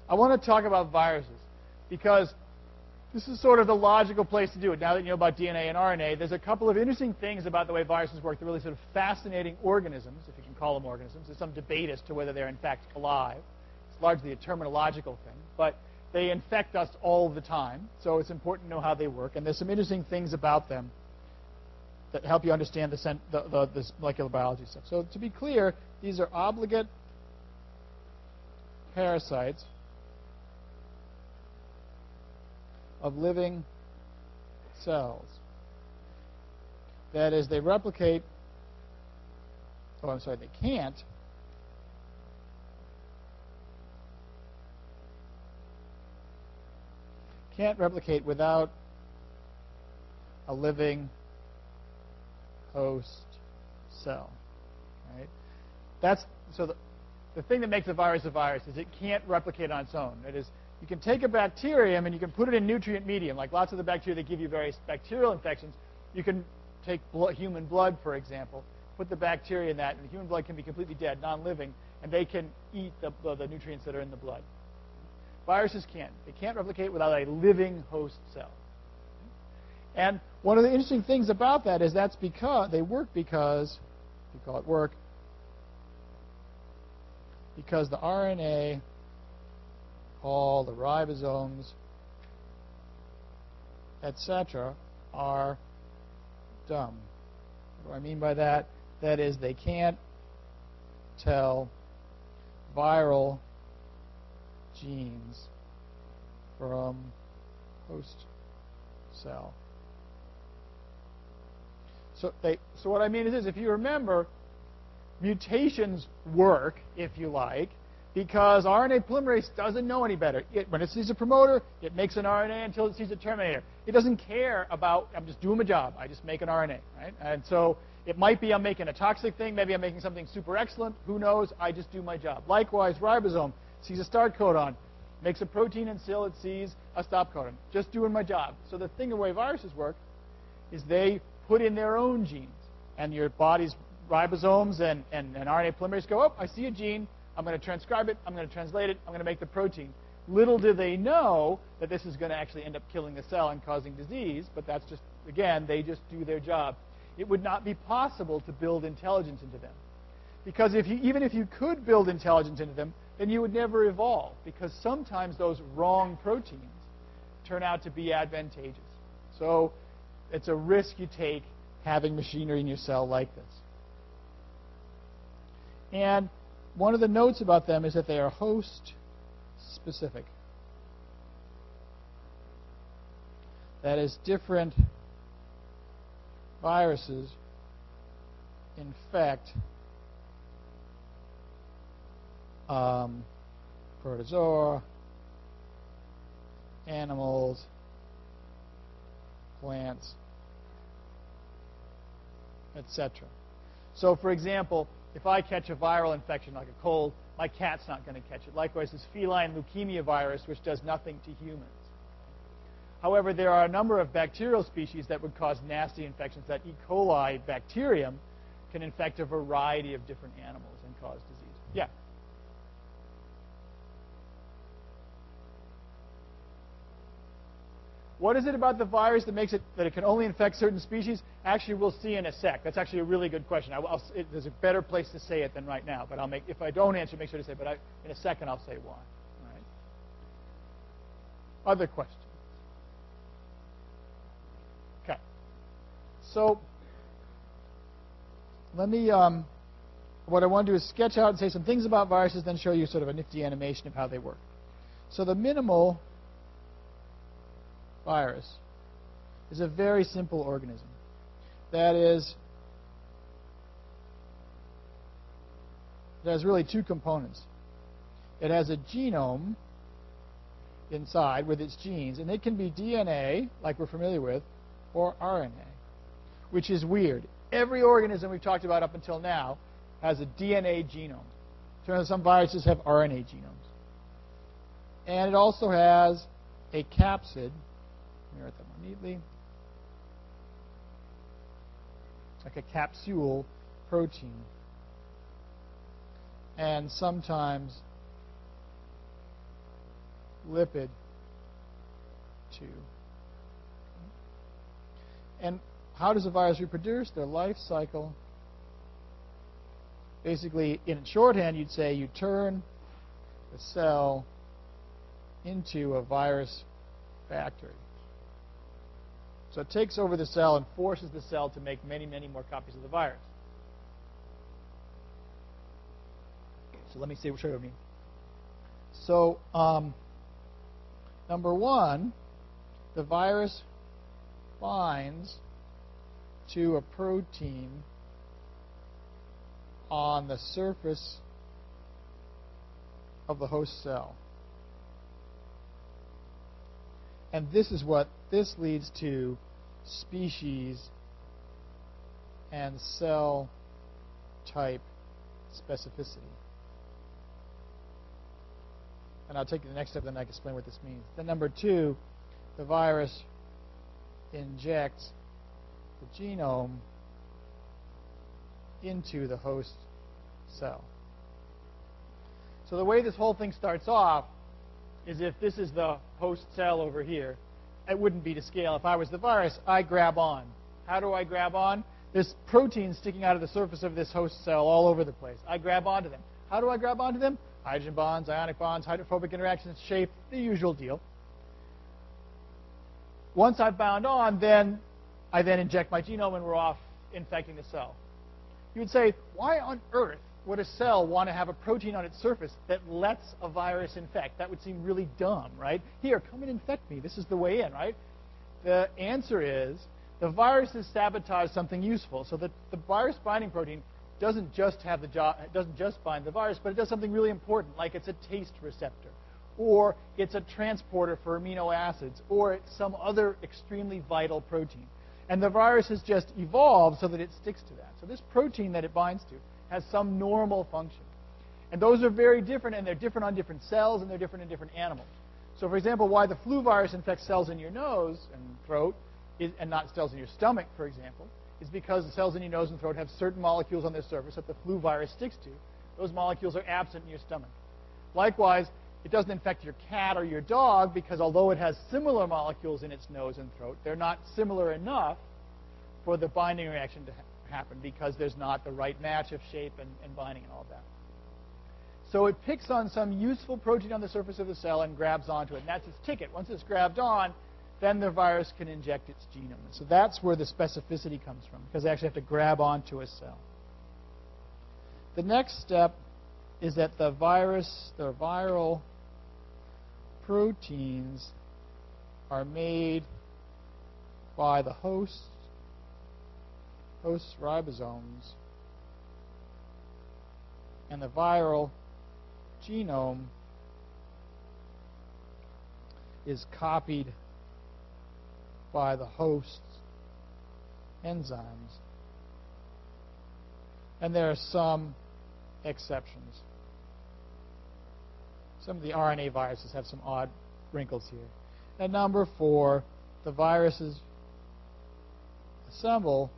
I want to talk about viruses because this is sort of the logical place to do it. Now that you know about DNA and RNA, there's a couple of interesting things about the way viruses work. They're really sort of fascinating organisms, if you can call them organisms. There's some debate as to whether they're in fact alive. It's largely a terminological thing, but they infect us all the time, so it's important to know how they work. And there's some interesting things about them that help you understand this molecular biology stuff. So to be clear, these are obligate parasites of living cells. That is, they replicate, they can't replicate without a living host cell. Right? So the thing that makes a virus is it can't replicate on its own. That is, you can take a bacterium and you can put it in nutrient medium, like lots of the bacteria that give you various bacterial infections. You can take human blood, for example, put the bacteria in that, and the human blood can be completely dead, non-living, and they can eat the nutrients that are in the blood. Viruses can't. They can't replicate without a living host cell. And one of the interesting things about that is that's because they work because, we call it work, because the RNA, all the ribosomes, etc., are dumb. What do I mean by that? That is, they can't tell viral genes from host cell. So what I mean is this: if you remember, mutations work, if you like, because RNA polymerase doesn't know any better. When it sees a promoter, it makes an RNA until it sees a terminator. It doesn't care about, I'm just doing my job. I just make an RNA, right? And so it might be I'm making a toxic thing. Maybe I'm making something super excellent. Who knows? I just do my job. Likewise, ribosome sees a start codon, makes a protein until it sees a stop codon. Just doing my job. So the thing the way viruses work is they put in their own genes. And your body's ribosomes and RNA polymerase go, oh, I see a gene. I'm going to transcribe it. I'm going to translate it. I'm going to make the protein. Little do they know that this is going to actually end up killing the cell and causing disease. But that's just, again, they just do their job. It would not be possible to build intelligence into them. Because even if you could build intelligence into them, then you would never evolve. Because sometimes those wrong proteins turn out to be advantageous. So it's a risk you take having machinery in your cell like this. And one of the notes about them is that they are host-specific. That is, different viruses infect protozoa, animals, plants, etc. So, for example, if I catch a viral infection like a cold, my cat's not going to catch it. Likewise, this feline leukemia virus, which does nothing to humans. However, there are a number of bacterial species that would cause nasty infections. That E. coli bacterium can infect a variety of different animals and cause disease. Yeah? What is it about the virus that makes it that it can only infect certain species? Actually, we'll see in a sec. That's actually a really good question. There's a better place to say it than right now. But if I don't answer, make sure to say it. But in a second, I'll say why. All right? Other questions? Okay. So let me. What I want to do is sketch out and say some things about viruses, then show you sort of a nifty animation of how they work. So the minimal virus is a very simple organism. That is, it has really two components. It has a genome inside with its genes, and it can be DNA, like we're familiar with, or RNA, which is weird. Every organism we've talked about up until now has a DNA genome. Turns out some viruses have RNA genomes. And it also has a capsid. Let me write that more neatly. Like a capsule protein. And sometimes lipid 2. And how does a virus reproduce? Their life cycle. Basically, in shorthand, you'd say you turn the cell into a virus factory. So it takes over the cell and forces the cell to make many, many more copies of the virus. So let me show you what I mean. So number one, the virus binds to a protein on the surface of the host cell. And this leads to species and cell type specificity. And I'll take you to the next step, then I can explain what this means. Then number two, the virus injects the genome into the host cell. So the way this whole thing starts off is if this is the host cell over here, it wouldn't be to scale. If I was the virus, I grab on. How do I grab on? There's proteins sticking out of the surface of this host cell all over the place. I grab onto them. How do I grab onto them? Hydrogen bonds, ionic bonds, hydrophobic interactions, shape, the usual deal. Once I've bound on, then I inject my genome and we're off infecting the cell. You would say, why on earth would a cell want to have a protein on its surface that lets a virus infect? That would seem really dumb, right? Here, come and infect me. This is the way in, right? The answer is the virus has sabotaged something useful. So that the virus binding protein doesn't just have the job, it doesn't just bind the virus, but it does something really important, like it's a taste receptor, or it's a transporter for amino acids, or it's some other extremely vital protein. And the virus has just evolved so that it sticks to that. So this protein that it binds to has some normal function. And those are very different, and they're different on different cells, and they're different in different animals. So for example, why the flu virus infects cells in your nose and throat, and not cells in your stomach, for example, is because the cells in your nose and throat have certain molecules on their surface that the flu virus sticks to. Those molecules are absent in your stomach. Likewise, it doesn't infect your cat or your dog because although it has similar molecules in its nose and throat, they're not similar enough for the binding reaction to happen because there's not the right match of shape and binding and all of that. So it picks on some useful protein on the surface of the cell and grabs onto it. And that's its ticket. Once it's grabbed on, then the virus can inject its genome. So that's where the specificity comes from, because they actually have to grab onto a cell. The next step is that the viral proteins are made by the host ribosomes, and the viral genome is copied by the host's enzymes. And there are some exceptions. Some of the RNA viruses have some odd wrinkles here. And number 4, the viruses assemble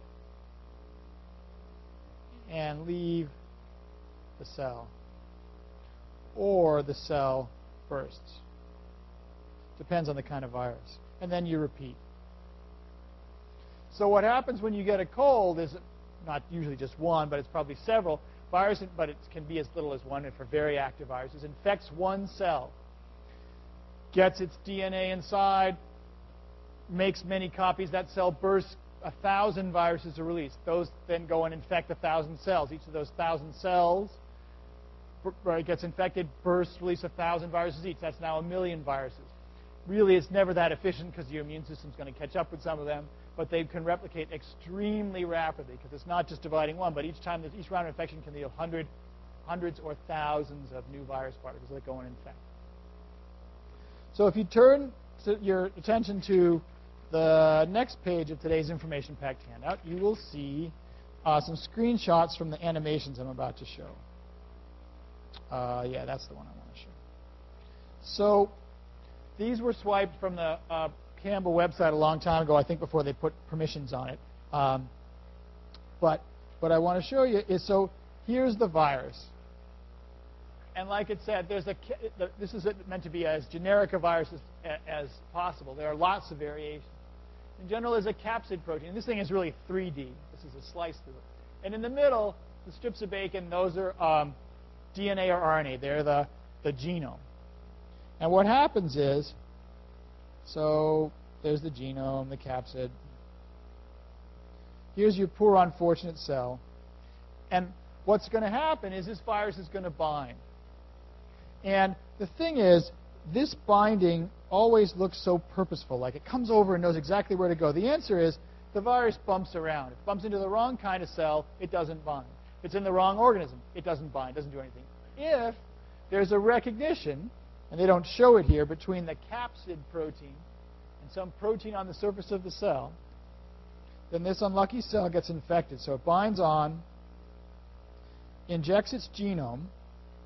and leave the cell, or the cell bursts. Depends on the kind of virus. And then you repeat. So what happens when you get a cold is not usually just one, but it's probably several viruses, but it can be as little as one for very active viruses. Infects one cell, gets its DNA inside, makes many copies. That cell bursts. 1,000 viruses are released. Those then go and infect 1,000 cells. Each of those 1,000 cells gets infected, bursts, release 1,000 viruses each. That's now 1,000,000 viruses. Really, it's never that efficient because your immune system's going to catch up with some of them, but they can replicate extremely rapidly because it's not just dividing one, but each round of infection can lead to hundreds or thousands of new virus particles that go and infect. So if you turn your attention to the next page of today's information-packed handout, you will see some screenshots from the animations I'm about to show. Yeah, that's the one I want to show. So these were swiped from the Campbell website a long time ago, I think before they put permissions on it. But what I want to show you is, so here's the virus. And like it said, this is meant to be as generic a virus as possible. There are lots of variations. In general, there's a capsid protein. This thing is really 3D. This is a slice through it. And in the middle, the strips of bacon, those are DNA or RNA. They're the genome. And what happens is, so there's the genome, the capsid. Here's your poor unfortunate cell. And what's going to happen is this virus is going to bind. And the thing is, this binding always looks so purposeful, like it comes over and knows exactly where to go. The answer is the virus bumps around. If it bumps into the wrong kind of cell, it doesn't bind. If it's in the wrong organism, it doesn't bind, doesn't do anything. If there's a recognition, and they don't show it here, between the capsid protein and some protein on the surface of the cell, then this unlucky cell gets infected. So it binds on, injects its genome.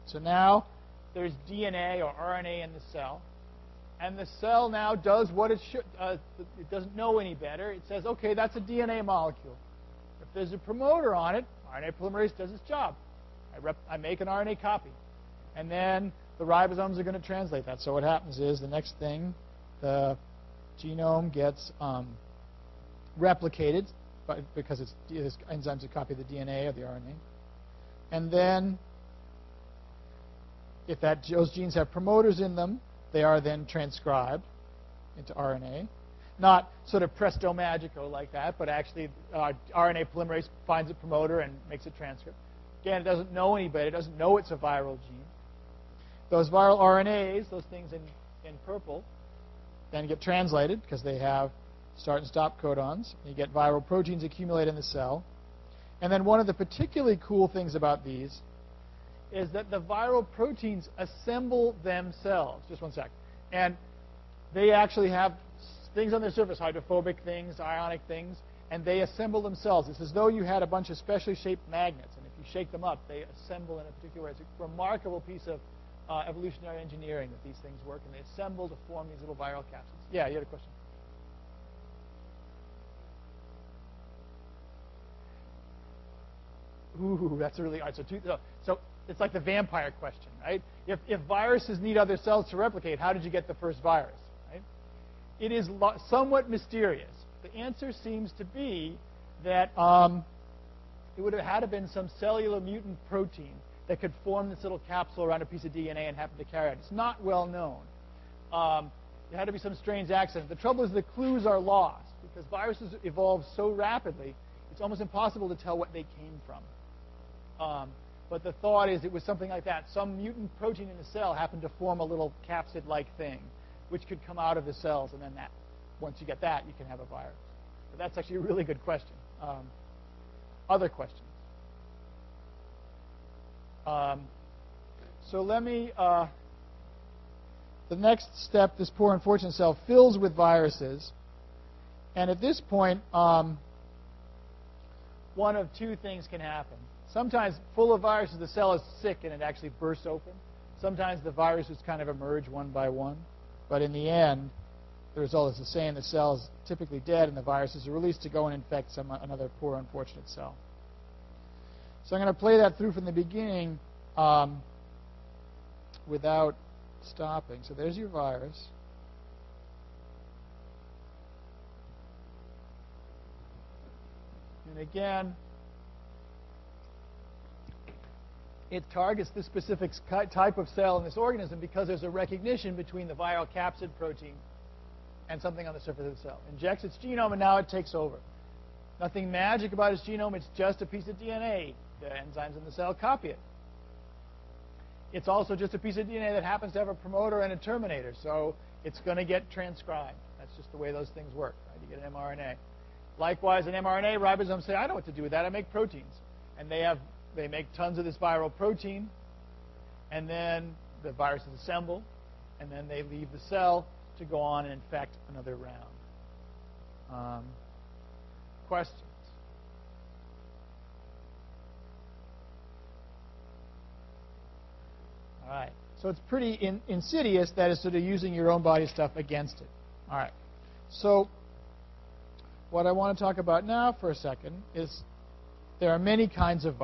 So now there's DNA or RNA in the cell. And the cell now does what it should. It doesn't know any better. It says, OK, that's a DNA molecule. If there's a promoter on it, RNA polymerase does its job. I make an RNA copy. And then the ribosomes are going to translate that. So what happens is the next thing, the genome gets replicated because it's enzymes that copy the DNA or the RNA. And then if those genes have promoters in them, they are then transcribed into RNA. Not sort of presto magico like that, but actually RNA polymerase finds a promoter and makes a transcript. Again, it doesn't know any better. It doesn't know it's a viral gene. Those viral RNAs, those things in purple, then get translated because they have start and stop codons. You get viral proteins accumulate in the cell. And then one of the particularly cool things about these is that the viral proteins assemble themselves. Just one sec. And they actually have things on their surface, hydrophobic things, ionic things, and they assemble themselves. It's as though you had a bunch of specially shaped magnets, and if you shake them up, they assemble in a particular way. It's a remarkable piece of evolutionary engineering that these things work, and they assemble to form these little viral capsids. Yeah, you had a question? Ooh, that's a really hard. So it's like the vampire question, right? If viruses need other cells to replicate, how did you get the first virus, right? It is somewhat mysterious. The answer seems to be that it would have had to been some cellular mutant protein that could form this little capsule around a piece of DNA and happen to carry it. It's not well known. It had to be some strange accident. The trouble is the clues are lost because viruses evolve so rapidly, it's almost impossible to tell what they came from. But the thought is it was something like that. Some mutant protein in the cell happened to form a little capsid-like thing, which could come out of the cells, and then once you get that, you can have a virus. But that's actually a really good question. Other questions? So let me, the next step, this poor unfortunate cell fills with viruses. And at this point, one of two things can happen. Sometimes full of viruses, the cell is sick and it actually bursts open. Sometimes the viruses kind of emerge one by one. But in the end, the result is the same. The cell is typically dead and the viruses are released to go and infect another poor unfortunate cell. So I'm going to play that through from the beginning without stopping. So there's your virus. And again, it targets this specific type of cell in this organism because there's a recognition between the viral capsid protein and something on the surface of the cell. Injects its genome, and now it takes over. Nothing magic about its genome. It's just a piece of DNA. The enzymes in the cell copy it. It's also just a piece of DNA that happens to have a promoter and a terminator, so it's going to get transcribed. That's just the way those things work. Right? You get an mRNA. Likewise, an mRNA, ribosomes say, I know what to do with that. I make proteins. And they make tons of this viral protein, and then the viruses assemble, and then they leave the cell to go on and infect another round. Questions? All right. So it's pretty insidious, that is sort of using your own body stuff against it. All right. So what I want to talk about now for a second is there are many kinds of